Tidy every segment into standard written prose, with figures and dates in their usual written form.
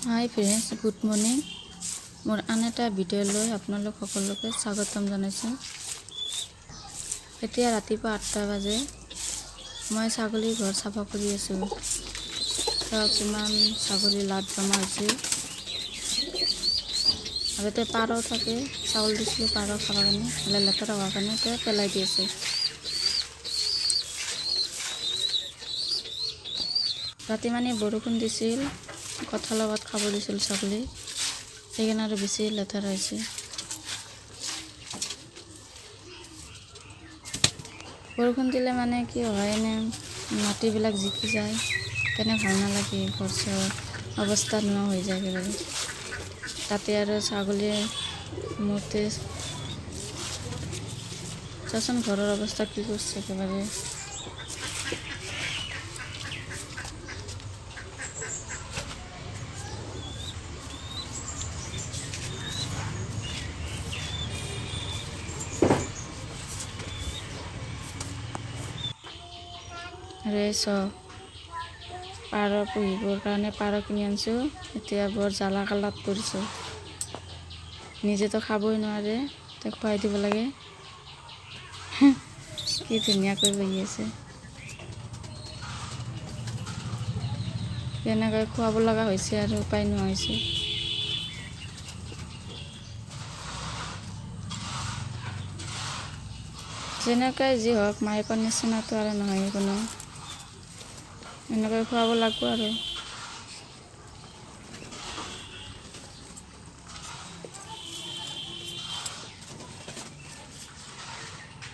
হাই friends, good morning. মোৰ আন এটা ভিডিঅ'লৈ আপোনালোক সকলোকে স্বাগতম জনাইছোঁ। এতিয়া ৰাতিপুৱা 8টা বাজে। মই ছাগলীৰ ঘৰ চাফা কৰি আছোঁ। কিমান ছাগলী লাট জমা হৈছে। আগতে পাৰ থাকে, চাউল দিছিলোঁ পাৰ খাবৰ কাৰণে, হ'লে লেতেৰা হোৱাৰ কাৰণে এতিয়া পেলাই দি আছে। ৰাতি মানে বৰষুণ দিছিল, কঁঠালৰ পাত খাব দিছিল ছাগলী, সেইকাৰণে আৰু বেছি লেতেৰা হৈছে। বৰষুণ দিলে মানে কি হয়, এনে মাটিবিলাক জিকি যায়, তেনে ভাল নালাগে, ঘৰ চৰ অৱস্থা নোহোৱা হৈ যায় একেবাৰে। তাতে আৰু ছাগলীয়ে মূৰতে চাচোন ঘৰৰ অৱস্থা কি কৰিছে একেবাৰে। পাৰ পুহিবৰ কাৰণে পাৰ কিনি আনিছোঁ। এতিয়া বৰ জ্বালা কালাত পৰিছোঁ। নিজেতো খাবই নোৱাৰে, তাক খুৱাই দিব লাগে। কি ধুনীয়াকৈ বহি আছে। তেনেকৈ খুৱাব লগা হৈছে আৰু উপায় নোহোৱা হৈছে। যেনেকৈ যি হওক, মায়েকৰ নিচিনাটো আৰু নহয় কোনো। এনেকৈ খুৱাব লাগিব আৰু।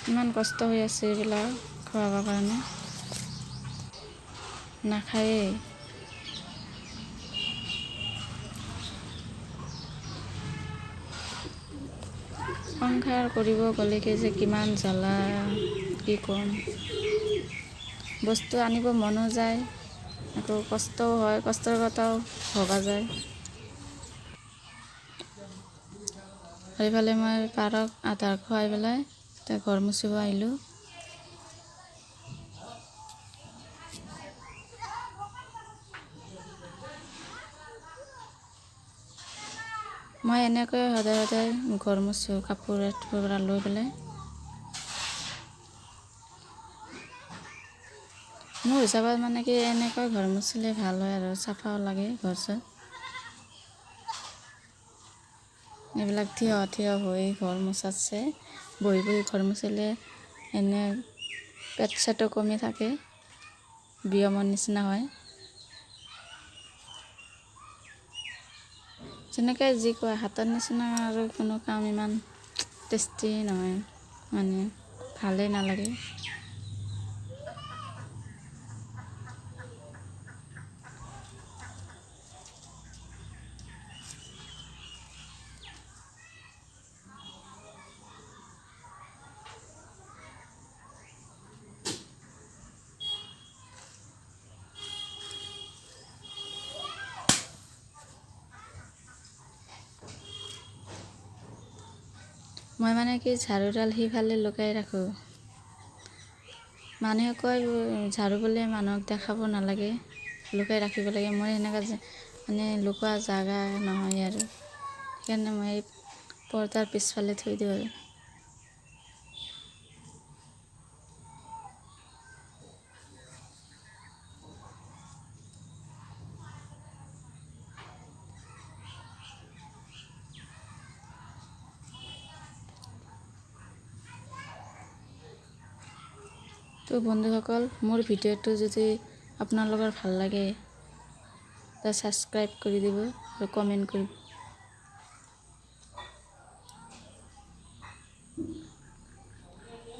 ইমান কষ্ট হৈ আছে এইবিলাক খুৱাবৰ কাৰণে, নাখায়েই। সংসাৰ কৰিব গ'লেকে যে কিমান জ্বালা, কি ক'ম। বস্তু আনিব মনো যায়, আকৌ কষ্টও হয়, কষ্টৰ কথাও ভবা যায়। সেইফালে মই পাৰক আধাৰ খুৱাই পেলাই এতিয়া ঘৰ মুচিব আহিলোঁ। মই এনেকৈ সদায় সদায় ঘৰ মুচোঁ, কাপোৰ এটোপৰা লৈ পেলাই। মোৰ হিচাপত মানে কি, এনেকৈ ঘৰ মুচিলে ভাল হয় আৰু চাফাও লাগে ঘৰ চৰ। এইবিলাক থিয় থিয় হৈ ঘৰ মুচাতছে বহি বহি ঘৰ মুচিলে এনে পেট চেটো কমি থাকে, ব্যায়ামৰ নিচিনা হয়। যেনেকৈ যি কয়, হাতৰ নিচিনা আৰু কোনো কাম ইমান টেষ্টি নহয়, মানে ভালেই নালাগে। মই মানে কি, ঝাৰুডাল সিফালে লুকাই ৰাখোঁ। মানুহে কয় ঝাৰু বোলে মানুহক দেখাব নালাগে, লুকাই ৰাখিব লাগে। মই সেনেকুৱা মানে লুকোৱা জাগা নহয় আৰু, সেইকাৰণে মই পৰ্দাৰ পিছফালে থৈ দিওঁ আৰু। তো বন্ধুসকল, মোৰ ভিডিঅ'টো যদি আপোনালোকৰ ভাল লাগে, ছাবস্ক্ৰাইব কৰি দিব আৰু কমেণ্ট কৰিব।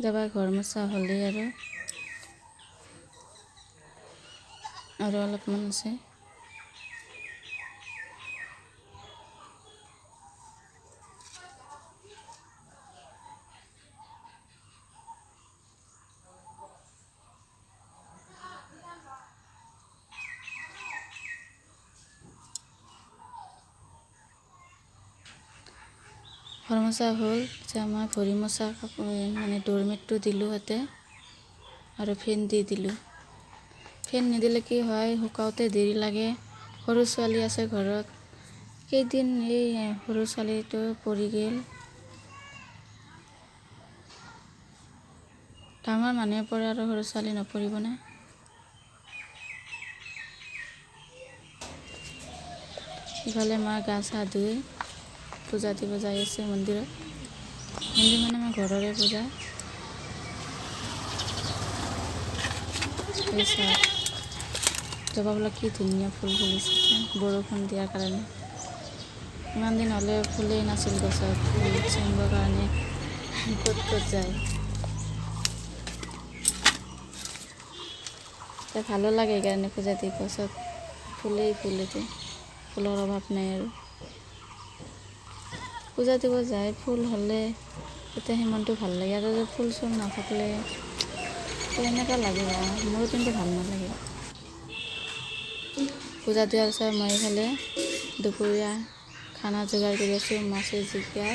যাবা ঘৰ মোচা হ'লেই আৰু অলপমান আছে। ঘৰ মোচা হ'ল, এতিয়া মই ভৰি মোচা কাপোৰ মানে ডোৰমেটটো দিলোঁ ইয়াতে, আৰু ফেন দি দিলোঁ। ফেন নিদিলে কি হয়, শুকাওঁতে দেৰি লাগে। সৰু ছোৱালী আছে ঘৰত, কেইদিন এই সৰু ছোৱালীটো পৰি গ'ল। ডাঙৰ মানুহে পৰে আৰু সৰু ছোৱালী নপৰিবনে? ইফালে মা গা চা ধুই পূজা দিব যাই আছে মন্দিৰত। মন্দিৰ মানে আমাৰ ঘৰৰে পূজা। এই চাওক জবাবিলাক কি ধুনীয়া ফুল ফুলিছে বৰষুণ দিয়াৰ কাৰণে। ইমান দিন হ'লে ফুলেই নাছিল গছত, ফুল ছিঙিবৰ কাৰণে ক'ত যায়। এতিয়া ভালো লাগে সেইকাৰণে পূজা দি গছত ফুলেই ফুল, এতিয়া ফুলৰ অভাৱ নাই আৰু। পূজা দিব যায় ফুল হ'লে তেতিয়া সেই মনটো ভাল লাগে, আৰু যে ফুল চুল নাথাকিলে এনেকুৱা লাগে মোৰ কিন্তু ভাল নালাগে। পূজা দিয়াৰ পিছত মই এইফালে দুপৰীয়া খানা যোগাৰ কৰি আছোঁ, মাছে জিকা